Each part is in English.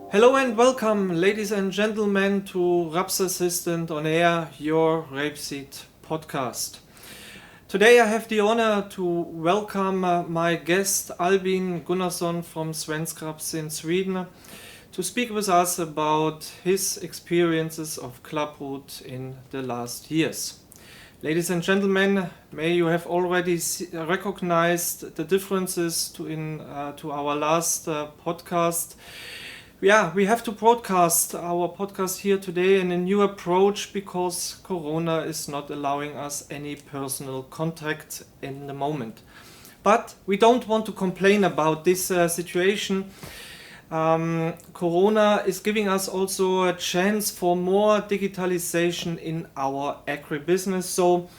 Hello and welcome, ladies and gentlemen, to Rap's Assistant on Air, your rapeseed podcast. Today I have the honor to welcome my guest Albin Gunnarson from Svensk in Sweden to speak with us about his experiences of Clubroot in the last years. Ladies and gentlemen, may you have already recognized the differences to our last podcast. Yeah, we have to broadcast our podcast here today in a new approach because Corona is not allowing us any personal contact in the moment. But we don't want to complain about this situation. Corona is giving us also a chance for more digitalization in our agribusiness. So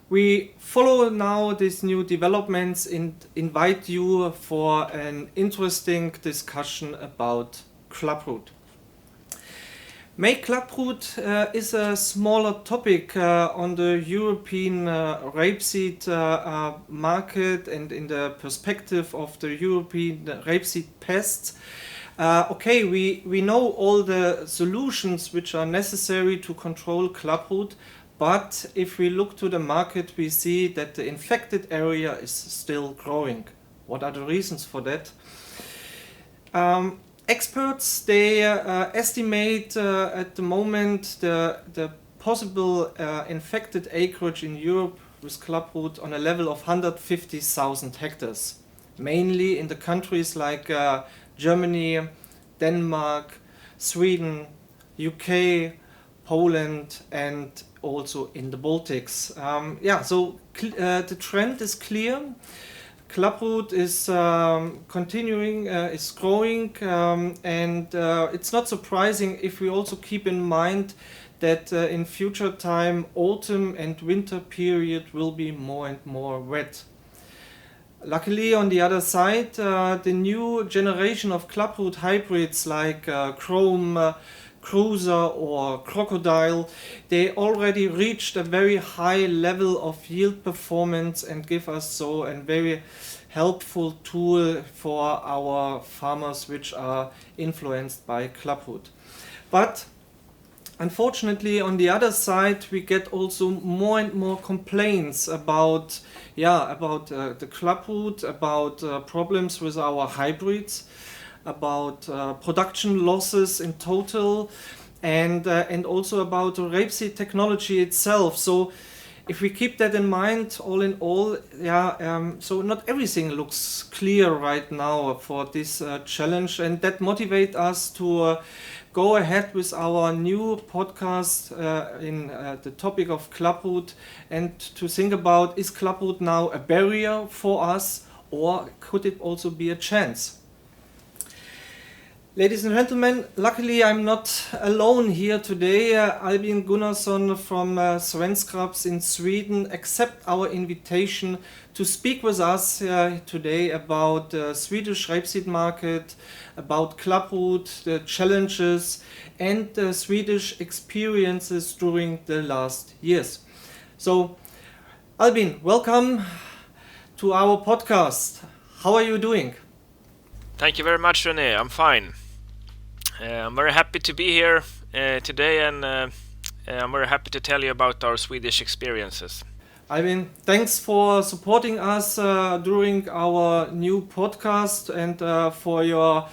we follow now these new developments and invite you for an interesting discussion about Clubroot. Clubroot is a smaller topic on the European rapeseed market and in the perspective of the European rapeseed pests. We know all the solutions which are necessary to control Clubroot, but if we look to the market, we see that the infected area is still growing. What are the reasons for that? Experts, they estimate at the moment the possible infected acreage in Europe with Clubroot on a level of 150,000 hectares, mainly in the countries like Germany, Denmark, Sweden, UK, Poland, and also in the Baltics. The trend is clear. Clubroot is continuing, is growing, and it's not surprising if we also keep in mind that in future time autumn and winter period will be more and more wet. Luckily, on the other side, the new generation of Clubroot hybrids like Chrome, Cruiser or Crocodile, they already reached a very high level of yield performance and give us so a very helpful tool for our farmers which are influenced by Clubroot. But unfortunately, on the other side, we get also more and more complaints about the Clubroot, about problems with our hybrids, about production losses in total, and also about the rapeseed technology itself. So if we keep that in mind, all in all, so not everything looks clear right now for this challenge, and that motivates us to go ahead with our new podcast in the topic of Clubroot and to think about, is Clubroot now a barrier for us or could it also be a chance? Ladies and gentlemen, luckily I'm not alone here today. Albin Gunnarson from Svensk in Sweden accept our invitation to speak with us today about the Swedish rapeseed market, about Clubroot, the challenges and the Swedish experiences during the last years. So, Albin, welcome to our podcast. How are you doing? Thank you very much, Rene. I'm fine. I'm very happy to be here today, and I'm very happy to tell you about our Swedish experiences. Albin, thanks for supporting us during our new podcast and for your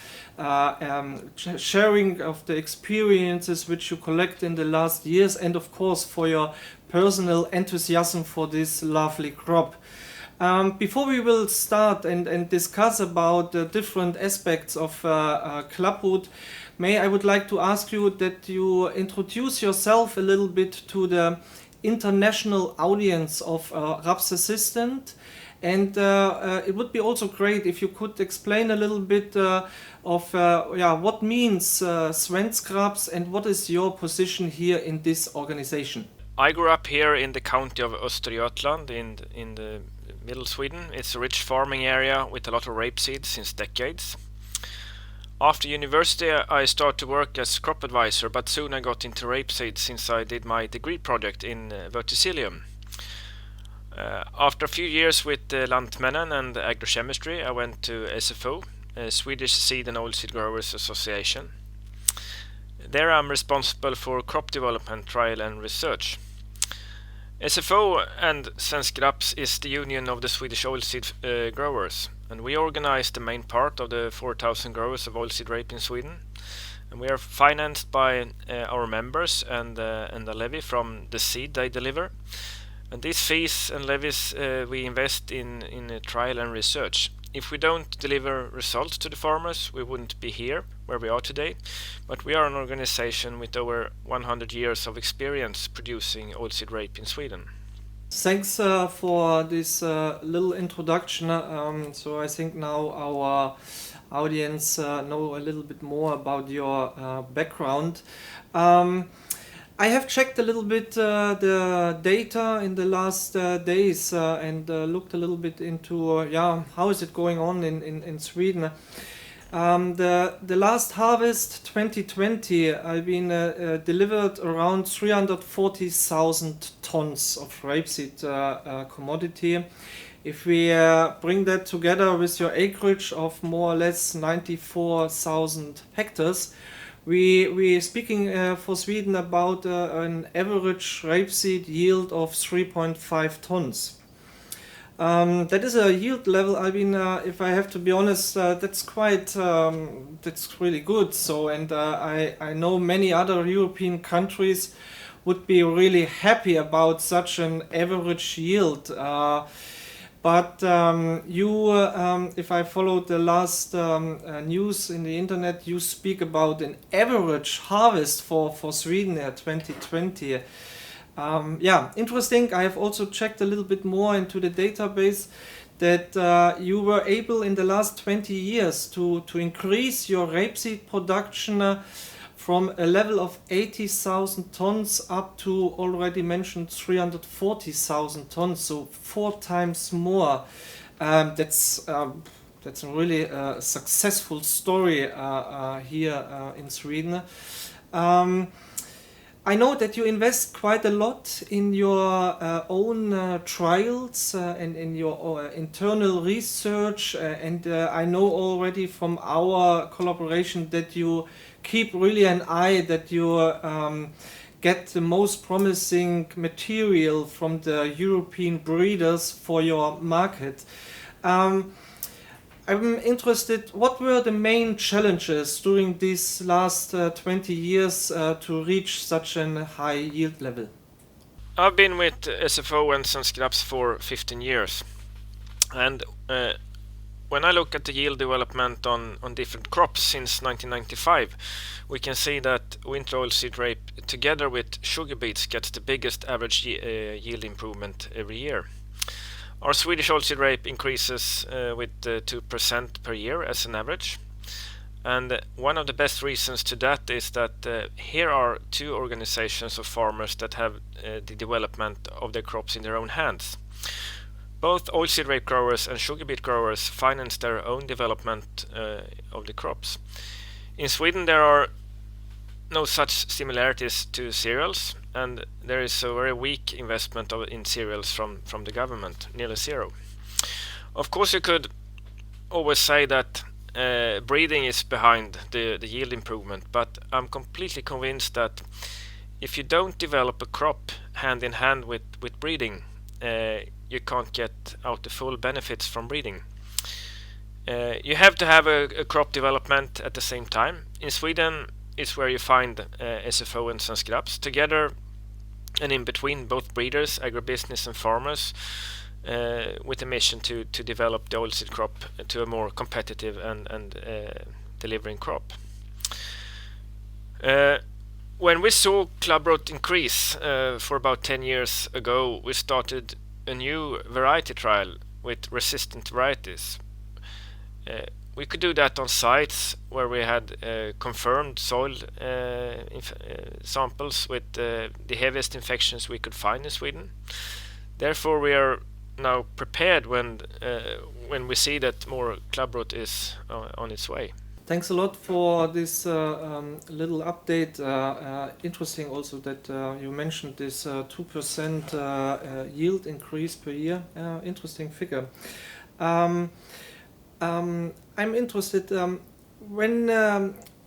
sharing of the experiences which you collect in the last years, and of course for your personal enthusiasm for this lovely crop. Before we will start and discuss about the different aspects of Clubroot, I would like to ask you that you introduce yourself a little bit to the international audience of Rap's Assistant, and it would be also great if you could explain a little bit of what means Svensk Raps and what is your position here in this organization. I grew up here in the county of Östergötland in the middle Sweden. It's a rich farming area with a lot of rapeseed since decades. After university, I started to work as crop advisor, but soon I got into rapeseed since I did my degree project in verticillium. After a few years with Lantmännen and agrochemistry, I went to SFO, Swedish Seed and Oilseed Growers Association. There I'm responsible for crop development, trial and research. SFO and Svensk Raps is the union of the Swedish oilseed growers, and we organize the main part of the 4,000 growers of oilseed rape in Sweden. And we are financed by our members and a levy from the seed they deliver. And these fees and levies we invest in trial and research. If we don't deliver results to the farmers, we wouldn't be here where we are today. But we are an organization with over 100 years of experience producing oilseed rape in Sweden. Thanks for this little introduction. So I think now our audience know a little bit more about your background. I have checked a little bit the data in the last days and looked a little bit into how is it going on in Sweden. The last harvest 2020 I've been delivered around 340,000 tons of rapeseed commodity. If we bring that together with your acreage of more or less 94,000 hectares, we're speaking for Sweden about an average rapeseed yield of 3.5 tons. That is a yield level. I mean, if I have to be honest, that's really good. So, and I know many other European countries would be really happy about such an average yield. But if I followed the last news in the internet, you speak about an average harvest for Sweden 2020. Interesting. I have also checked a little bit more into the database that you were able in the last 20 years to increase your rapeseed production from a level of 80,000 tons up to already mentioned 340,000 tons, so 4 times more. That's a really successful story here in Sweden. I know that you invest quite a lot in your own trials and in your internal research, and I know already from our collaboration that you keep really an eye that you get the most promising material from the European breeders for your market. I'm interested, what were the main challenges during these last 20 years to reach such a high yield level? I've been with SFO and Svensk Raps for 15 years. And when I look at the yield development on different crops since 1995, we can see that winter oilseed rape together with sugar beets gets the biggest average yield improvement every year. Our Swedish oilseed rape increases with 2% per year as an average. And one of the best reasons to that is that here are 2 organizations of farmers that have the development of their crops in their own hands. Both oilseed rape growers and sugar beet growers finance their own development of the crops. In Sweden there are no such similarities to cereals, and there is a very weak investment in cereals from the government, nearly zero. Of course you could always say that breeding is behind the yield improvement, but I'm completely convinced that if you don't develop a crop hand in hand with breeding, you can't get out the full benefits from breeding. You have to have a crop development at the same time. In Sweden is where you find SFO and Svensk Raps together, and in between both breeders, agribusiness and farmers, with a mission to develop the oilseed crop to a more competitive and delivering crop. When we saw Clubroot increase for about 10 years ago, we started a new variety trial with resistant varieties. We could do that on sites where we had confirmed soil samples with the heaviest infections we could find in Sweden. Therefore, we are now prepared when we see that more Clubroot is on its way. Thanks a lot for this little update. Interesting also that you mentioned this 2% yield increase per year. Interesting figure. I'm interested when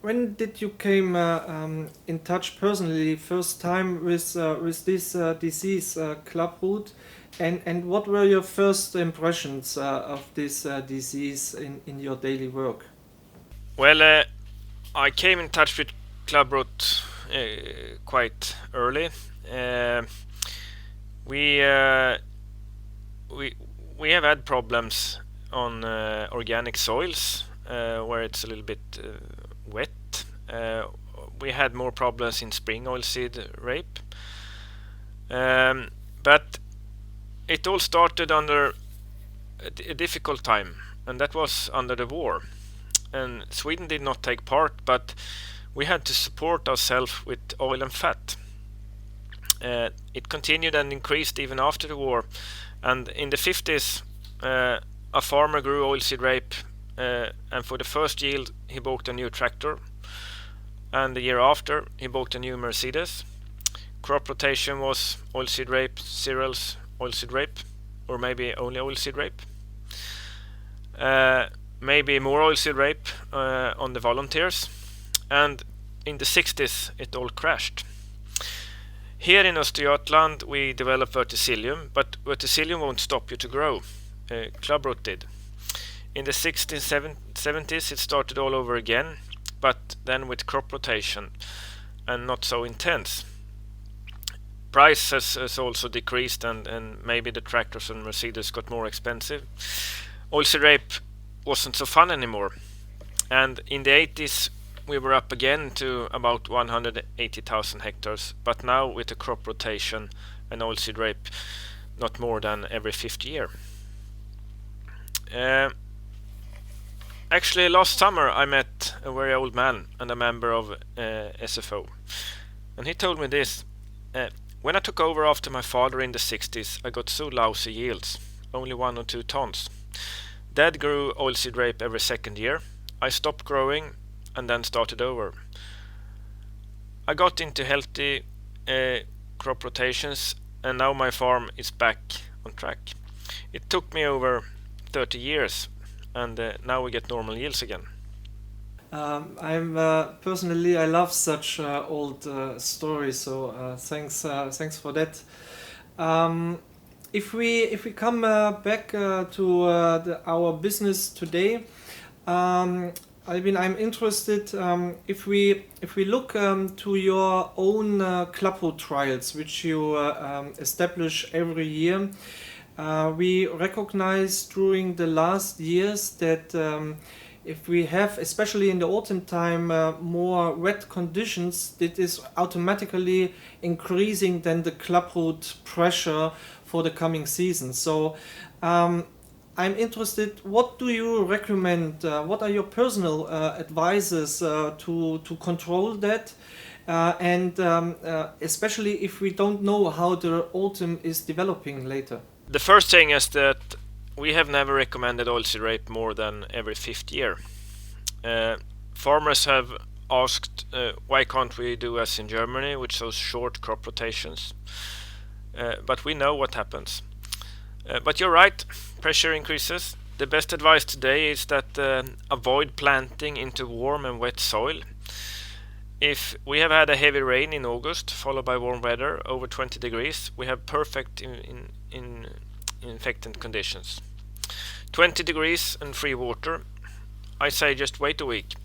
when did you came in touch personally first time with this disease, Clubroot, and what were your first impressions of this disease in your daily work? Well, I came in touch with Clubroot quite early. We have had problems on organic soils where it's a little bit wet. We had more problems in spring oilseed rape, but it all started under a difficult time, and that was under the war. And Sweden did not take part, but we had to support ourselves with oil and fat. It continued and increased even after the war, and in the 50s a farmer grew oilseed rape, and for the first yield he bought a new tractor, and the year after he bought a new Mercedes. Crop rotation was oilseed rape, cereals, oilseed rape, or maybe only oilseed rape. Maybe more oilseed rape on the volunteers, and in the 60s it all crashed. Here in Östergötland we developed verticillium, but verticillium won't stop you to grow. Clubroot did. In the 60s, it started all over again, but then with crop rotation and not so intense. Price has also decreased, and maybe the tractors and Mercedes got more expensive. Oilseed rape wasn't so fun anymore, and in the 80s we were up again to about 180,000 hectares, but now with the crop rotation and oilseed rape not more than every 50 year. Actually, last summer I met a very old man and a member of SFO, and he told me this: when I took over after my father in the 60s, I got so lousy yields, only 1 or 2 tons. Dad grew oilseed rape every second year. I stopped growing and then started over. I got into healthy crop rotations, and now my farm is back on track. It took me over 30 years, and now we get normal yields again. I'm personally, I love such old stories, so thanks for that. If we come back to our business today, Albin, I'm interested if we look to your own Clubroot trials, which you establish every year. We recognize during the last years that if we have, especially in the autumn time, more wet conditions, it is automatically increasing then the Clubroot pressure for the coming season. So I'm interested, what do you recommend? What are your personal advices to control that? And especially if we don't know how the autumn is developing later. The first thing is that we have never recommended oilseed rape more than every 5th year. Farmers have asked why can't we do as in Germany, with those short crop rotations. But we know what happens. But you're right, pressure increases. The best advice today is that avoid planting into warm and wet soil. If we have had a heavy rain in August, followed by warm weather over 20 degrees, we have perfect infectant conditions. 20 degrees and free water, I say just wait a week.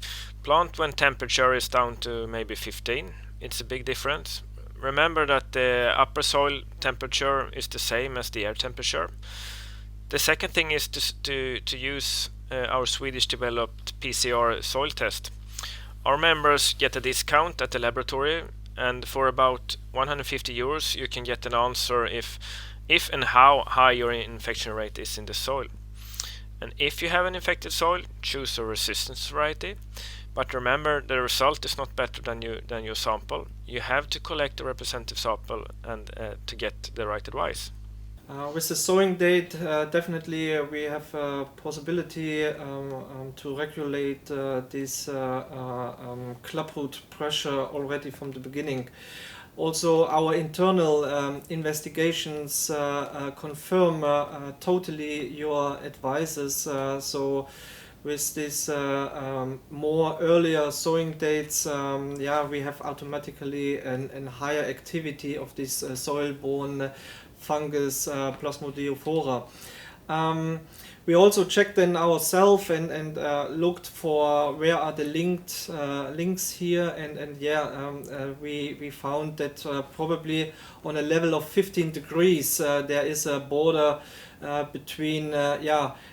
Plant when temperature is down to maybe 15. It's a big difference. Remember that the upper soil temperature is the same as the air temperature. The second thing is to use our Swedish developed PCR soil test. Our members get a discount at the laboratory, and for about 150 euros you can get an answer if and how high your infection rate is in the soil. And if you have an infected soil, choose a resistance variety. But remember, the result is not better than your sample. You have to collect a representative sample and to get the right advice. With the sowing date, definitely we have a possibility to regulate this Clubroot pressure already from the beginning. Also, our internal investigations confirm totally your advices. So with this more earlier sowing dates, we have automatically an higher activity of this soil-borne fungus Plasmodiophora. We also checked then ourselves and looked for where are the links here, and we found that probably on a level of 15 degrees there is a border between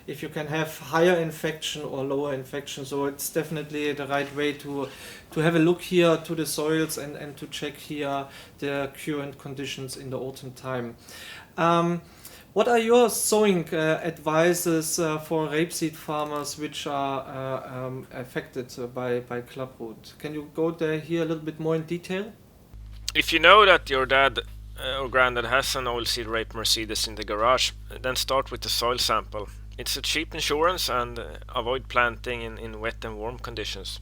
if you can have higher infection or lower infection. So it's definitely the right way to have a look here to the soils and to check here the current conditions in the autumn time. What are your sowing advices for rapeseed farmers which are affected by Clubroot? Can you go there here a little bit more in detail? If you know that your dad or granddad has an oilseed rape Mercedes in the garage, then start with the soil sample. It's a cheap insurance, and avoid planting in wet and warm conditions.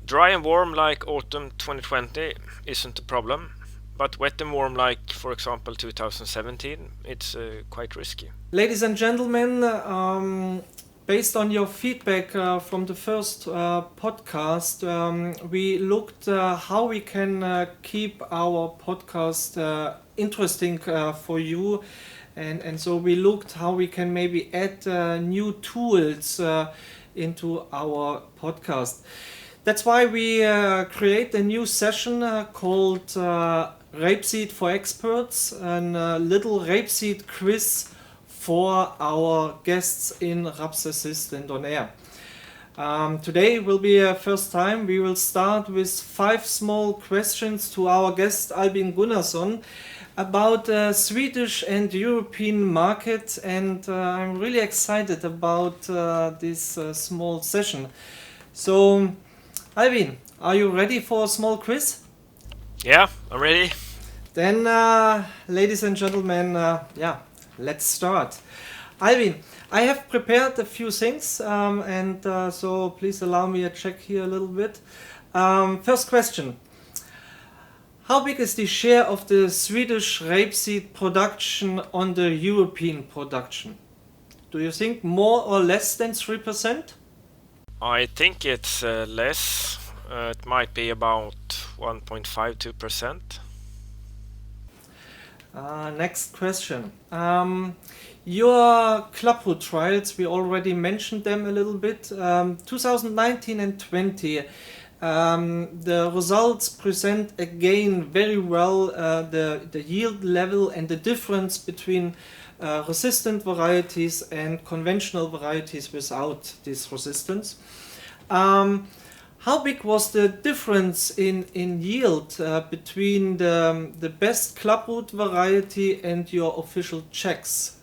Dry and warm like autumn 2020 isn't a problem. But wet and warm, like for example 2017, it's quite risky. Ladies and gentlemen, based on your feedback from the first podcast, we looked how we can keep our podcast interesting for you, and so we looked how we can maybe add new tools into our podcast. That's why we create a new session called Rapeseed for Experts, and a little rapeseed quiz for our guests in Raps Assistant on Air. Today will be a first time. We will start with 5 small questions to our guest Albin Gunnarson about the Swedish and European market, and I'm really excited about this small session. So, Albin, are you ready for a small quiz? Yeah, I'm ready. Then, ladies and gentlemen, let's start. Albin, I have prepared a few things, so please allow me a check here a little bit. First question. How big is the share of the Swedish rapeseed production on the European production? Do you think more or less than 3%? I think it's less. It might be about 1.52%. Next question. Your Clubroot trials, we already mentioned them a little bit. 2019 and 20, the results present again very well the yield level and the difference between resistant varieties and conventional varieties without this resistance. How big was the difference in yield between the best Clubroot variety and your official checks?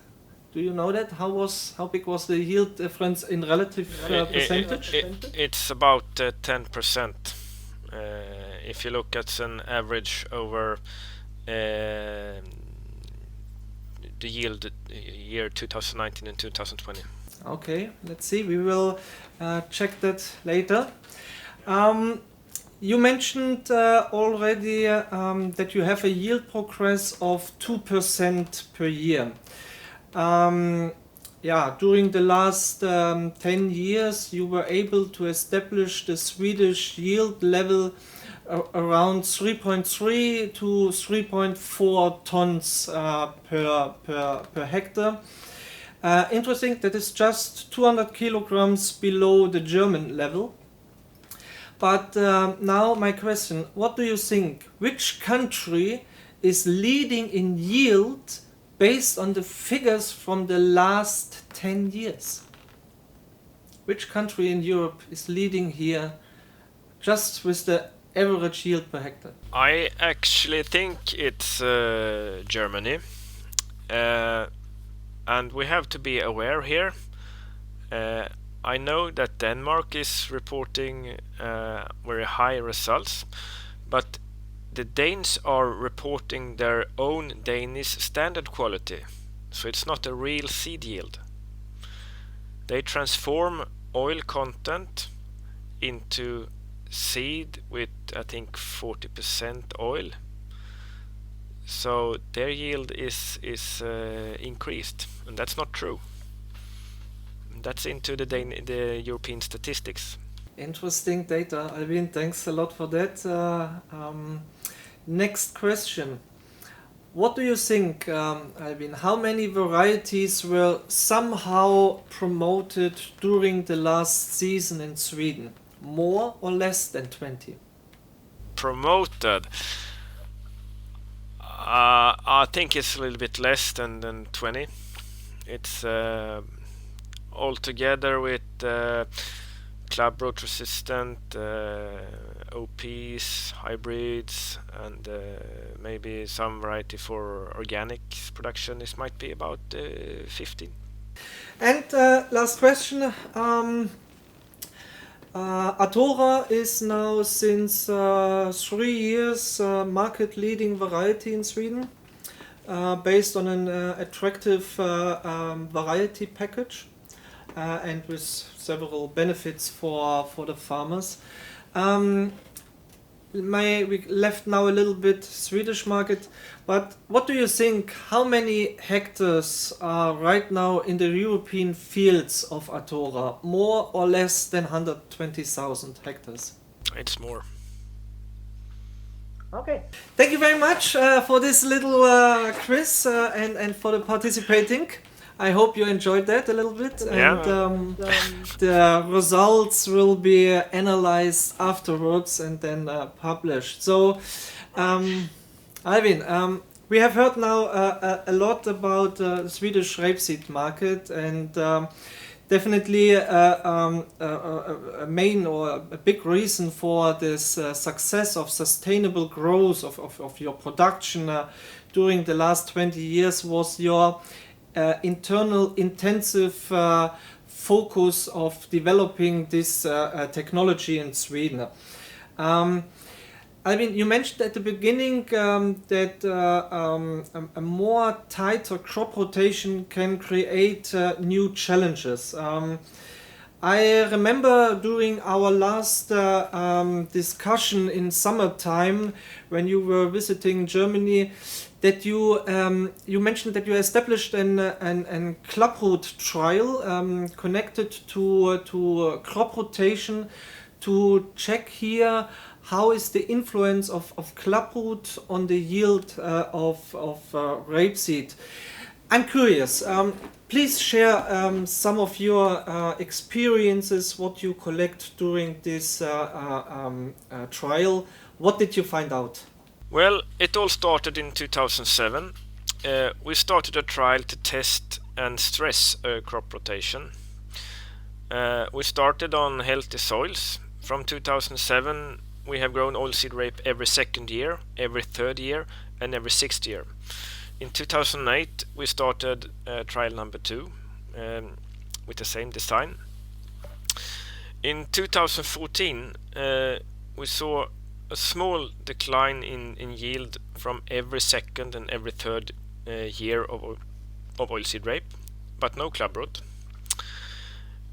Do you know that? How big was the yield difference in relative percentage? It's about 10%. If you look at an average over the yield year 2019 and 2020. Okay, let's see. We will check that later. You mentioned already that you have a yield progress of 2% per year. During the last 10 years, you were able to establish the Swedish yield level around 3.3 to 3.4 tons per hectare. Interesting, that is just 200 kilograms below the German level. But now my question, what do you think? Which country is leading in yield based on the figures from the last 10 years? Which country in Europe is leading here just with the average yield per hectare? I actually think it's Germany. And we have to be aware here. I know that Denmark is reporting very high results, but the Danes are reporting their own Danish standard quality, so it's not a real seed yield. They transform oil content into seed with, I think, 40% oil. So their yield is increased, and that's not true. That's into the European statistics. Interesting data, Albin. Thanks a lot for that. Next question. What do you think, Albin? How many varieties were somehow promoted during the last season in Sweden? More or less than 20? Promoted? I think it's a little bit less than 20. It's all together with Clubroot resistant, OPs, hybrids, and maybe some variety for organic production. This might be about 15. And last question. Atora is now since 3 years market leading variety in Sweden, based on an attractive variety package and with several benefits for the farmers. We left now a little bit Swedish market, but what do you think? How many hectares are right now in the European fields of Atora? More or less than 120,000 hectares? It's more. Okay. Thank you very much for this little quiz and for the participating. I hope you enjoyed that a little bit, and the results will be analyzed afterwards and then published. So, Albin, we have heard now a lot about the Swedish rapeseed market, and definitely a main or a big reason for this success of sustainable growth of your production during the last 20 years was your internal intensive focus of developing this technology in Sweden. I mean, you mentioned at the beginning that a more tighter crop rotation can create new challenges. I remember during our last discussion in summertime when you were visiting Germany that you mentioned that you established an Clubroot trial connected to crop rotation to check here how is the influence of Clubroot on the yield of rapeseed. I'm curious. Please share some of your experiences, what you collect during this trial. What did you find out? Well, it all started in 2007. We started a trial to test and stress crop rotation. We started on healthy soils. From 2007, we have grown oilseed rape every second year, every third year, and every sixth year. In 2008, we started trial number 2 with the same design. In 2014, we saw a small decline in yield from every second and every third year of oilseed rape, but no Clubroot.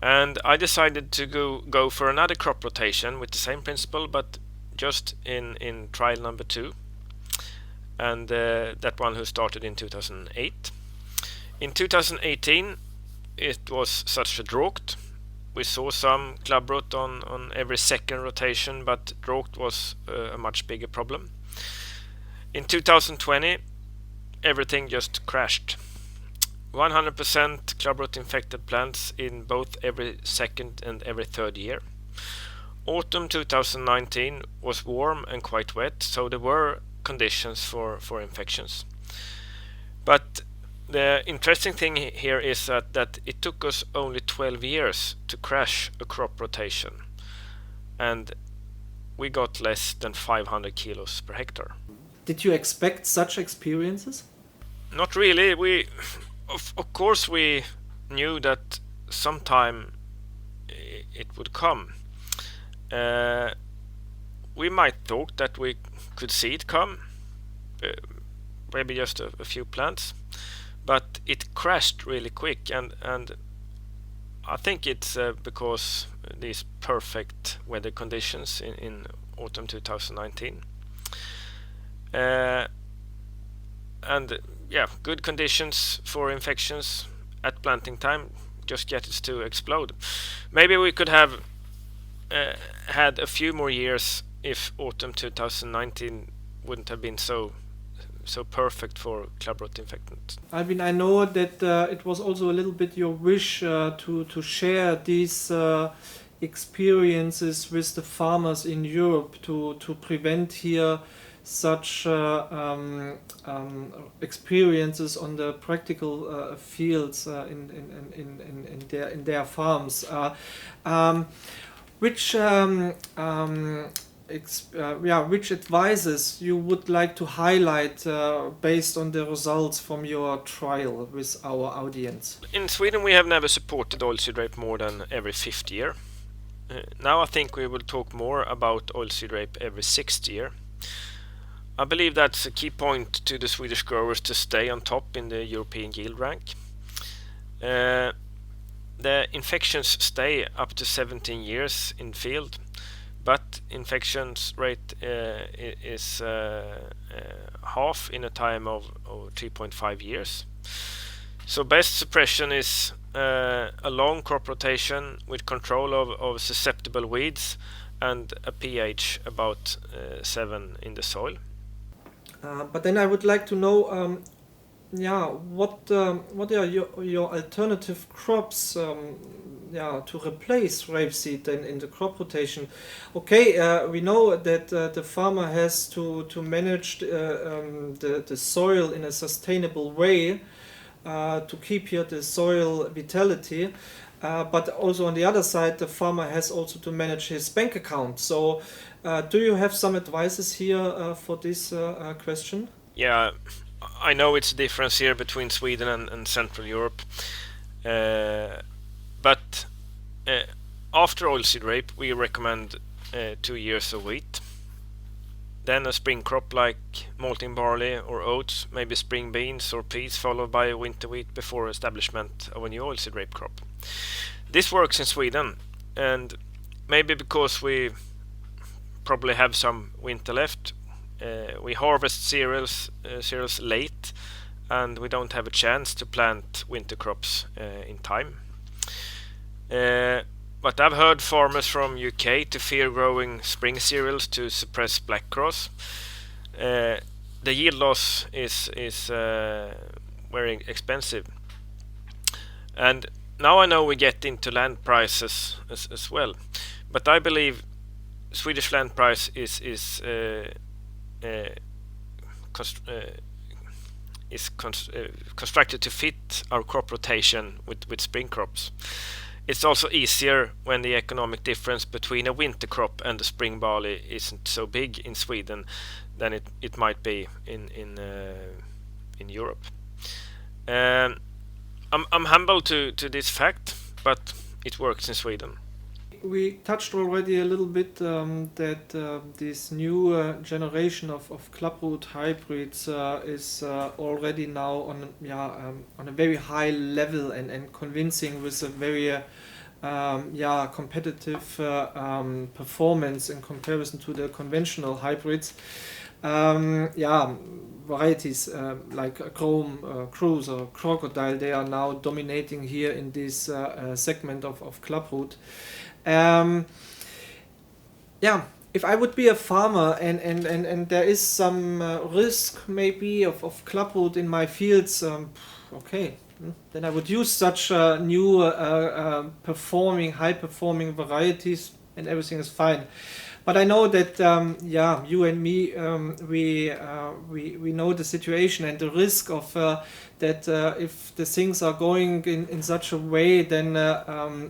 And I decided to go for another crop rotation with the same principle, but just in trial number 2, and that one who started in 2008. In 2018, it was such a drought. We saw some Clubroot on every second rotation, but drought was a much bigger problem. In 2020, everything just crashed. 100% Clubroot infected plants in both every second and every third year. Autumn 2019 was warm and quite wet, so there were conditions for infections. But the interesting thing here is that it took us only 12 years to crash a crop rotation, and we got less than 500 kilos per hectare. Did you expect such experiences? Not really. Of course we knew that sometime it would come. We might thought that we could see it come, maybe just a few plants, but it crashed really quick, and I think it's because these perfect weather conditions in autumn 2019, and yeah, good conditions for infections at planting time, just get it to explode. Maybe we could have had a few more years if autumn 2019 wouldn't have been so perfect for Clubroot infectant. Albin, I know that it was also a little bit your wish to share these experiences with the farmers in Europe to prevent here such experiences on the practical fields in their farms. Which advices you would like to highlight based on the results from your trial with our audience? In Sweden, we have never supported oilseed rape more than every 5th year. Now I think we will talk more about oilseed rape every 6th year. I believe that's a key point to the Swedish growers to stay on top in the European yield rank. The infections stay up to 17 years in field, but infections rate is half in a time of 3.5 years. So best suppression is a long crop rotation with control of susceptible weeds and a pH about 7 in the soil. But then I would like to know, what are your alternative crops to replace rapeseed in the crop rotation? Okay, we know that the farmer has to manage the soil in a sustainable way to keep here the soil vitality. But also on the other side, the farmer has also to manage his bank account. So do you have some advices here for this question? Yeah, I know it's a difference here between Sweden and Central Europe. But after oilseed rape, we recommend 2 years of wheat. Then a spring crop like malting barley or oats, maybe spring beans or peas, followed by a winter wheat before establishment of a new oilseed rape crop. This works in Sweden, and maybe because we probably have some winter left, we harvest cereals late, and we don't have a chance to plant winter crops in time. But I've heard farmers from UK to fear growing spring cereals to suppress black cross. The yield loss is very expensive. And now I know we get into land prices as well. But I believe Swedish land price is constructed to fit our crop rotation with spring crops. It's also easier when the economic difference between a winter crop and the spring barley isn't so big in Sweden than it might be in Europe. I'm humble to this fact, but it works in Sweden. We touched already a little bit that this new generation of Clubroot hybrids is already now on a very high level and convincing with a very competitive performance in comparison to the conventional hybrids. Varieties like Chrome, Cruise or Crocodile, they are now dominating here in this segment of Clubroot. If I would be a farmer and there is some risk maybe of Clubroot in my fields, then I would use such new high performing varieties and everything is fine. But I know that you and me, we know the situation and the risk of that if the things are going in such a way, then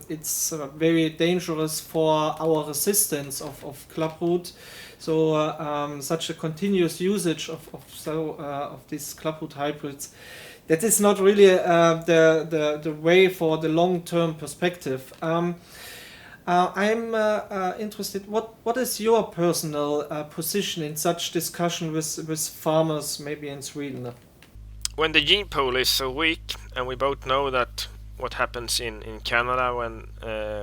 it's very dangerous for our resistance of Clubroot. So such a continuous usage of these Clubroot hybrids, that is not really the way for the long-term perspective. I'm interested, what is your personal position in such discussion with farmers maybe in Sweden? When the gene pool is so weak, and we both know that what happens in Canada when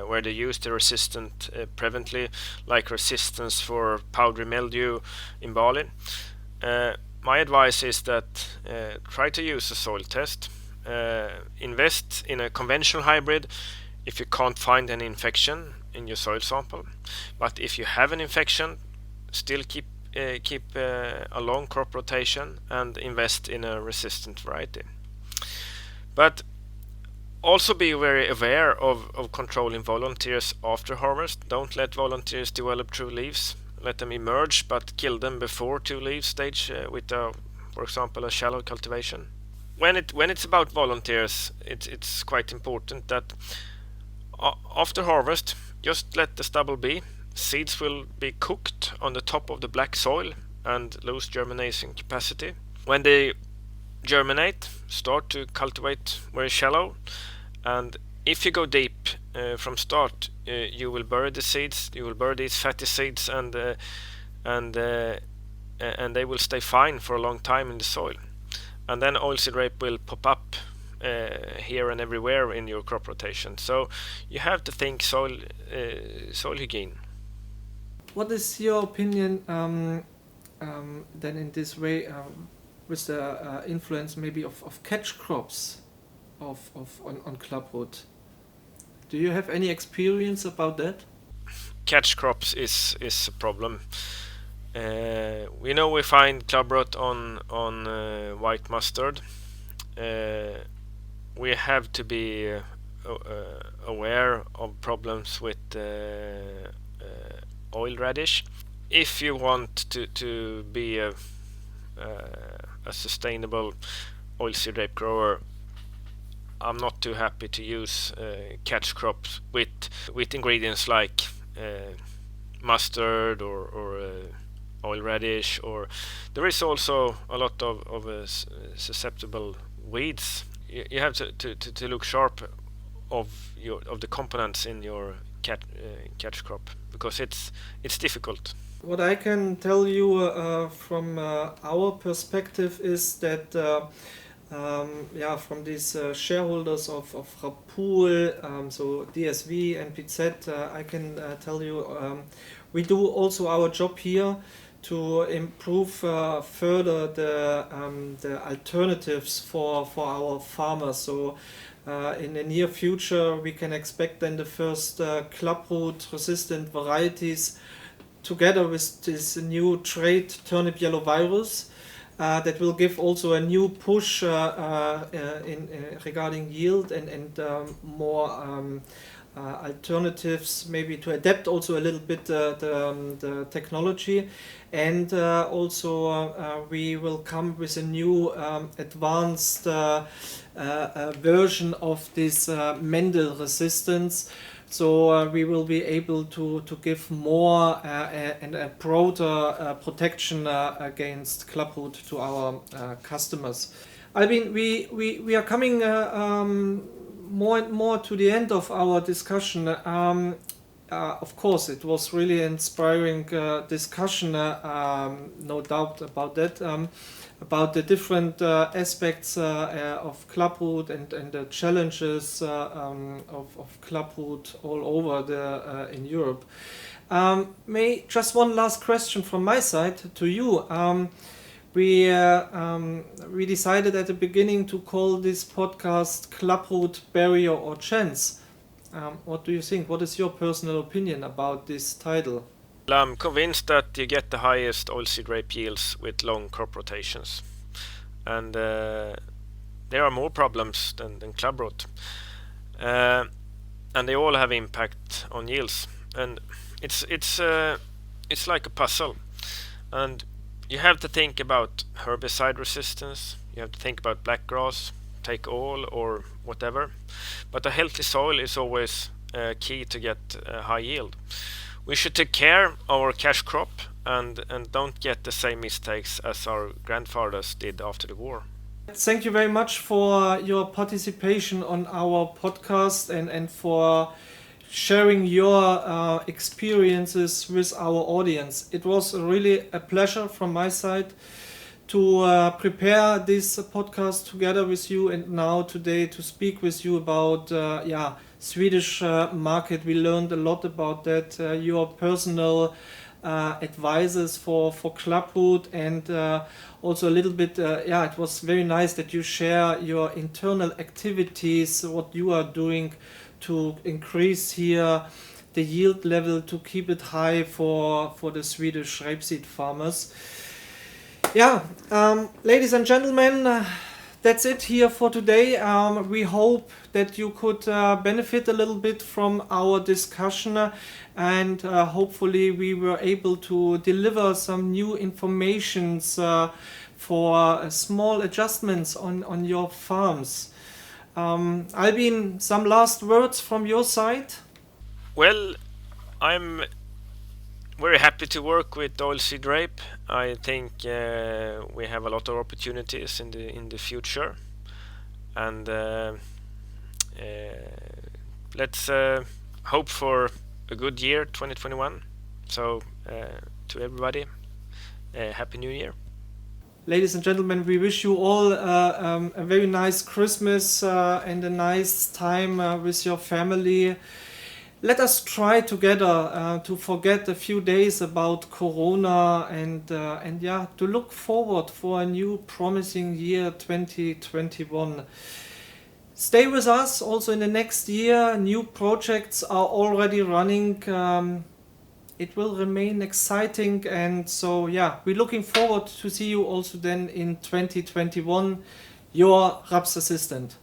where they use the resistant prevently, like resistance for powdery mildew in barley, my advice is that try to use a soil test invest in a conventional hybrid if you can't find any infection in your soil sample. But if you have an infection, still keep a long crop rotation and invest in a resistant variety. But also be very aware of controlling volunteers after harvest. Don't let volunteers develop true leaves. Let them emerge, but kill them before two leaf stage with, for example, a shallow cultivation. When it's about volunteers, it's quite important that after harvest, just let the stubble be. Seeds will be cooked on the top of the black soil and lose germination capacity. When they germinate, start to cultivate very shallow, and if you go deep from start, you will bury the seeds. You will bury these fatty seeds, and they will stay fine for a long time in the soil. And then oilseed rape will pop up here and everywhere in your crop rotation. So you have to think soil hygiene. What is your opinion then in this way with the influence maybe of catch crops on Clubroot? Do you have any experience about that? Catch crops is a problem. We know we find Clubroot on white mustard. We have to be aware of problems with oil radish. If you want to be a sustainable oilseed rape grower, I'm not too happy to use catch crops with ingredients like mustard or oil radish, or there is also a lot of susceptible weeds. You have to look sharp of the components in your catch crop, because it's difficult. What I can tell you from our perspective is that from these shareholders of Rappool, so DSV and PZ, I can tell you we do also our job here to improve further the alternatives for our farmers. So in the near future we can expect then the first Clubroot resistant varieties together with this new trait turnip yellow virus that will give also a new push in regarding yield and more alternatives, maybe to adapt also a little bit the technology, and also we will come with a new advanced version of this Mendel resistance. So we will be able to give more and a broader protection against Clubroot to our customers. Albin, we are coming more and more to the end of our discussion. Of course, it was really inspiring discussion, no doubt about that, about the different aspects of Clubroot and the challenges of Clubroot all over in Europe. Just one last question from my side to you. We decided at the beginning to call this podcast Clubroot, Barrier or Chance. What do you think? What is your personal opinion about this title? I'm convinced that you get the highest oilseed rape yields with long crop rotations, and there are more problems than Clubroot, and they all have impact on yields, and it's like a puzzle, and you have to think about herbicide resistance, you have to think about black grass, take all or whatever, but a healthy soil is always key to get high yield. We should take care of our cash crop and don't get the same mistakes as our grandfathers did after the war. Thank you very much for your participation on our podcast and for sharing your experiences with our audience. It was really a pleasure from my side to prepare this podcast together with you, and now today to speak with you about Swedish market. We learned a lot about that, your personal advices for Clubroot, and also a little bit, it was very nice that you share your internal activities, what you are doing to increase here the yield level, to keep it high for the Swedish rapeseed farmers. Ladies and gentlemen, that's it here for today. We hope that you could benefit a little bit from our discussion, and hopefully we were able to deliver some new informations for small adjustments on your farms. Albin, some last words from your side? Well, I'm very happy to work with oilseed rape. I think we have a lot of opportunities in the future, and let's hope for a good year 2021. So to everybody, Happy New Year. Ladies and gentlemen, we wish you all a very nice Christmas and a nice time with your family. Let us try together to forget a few days about Corona and to look forward for a new promising year 2021. Stay with us also in the next year. New projects are already running. It will remain exciting, and so we're looking forward to see you also then in 2021. Your Raps assistant.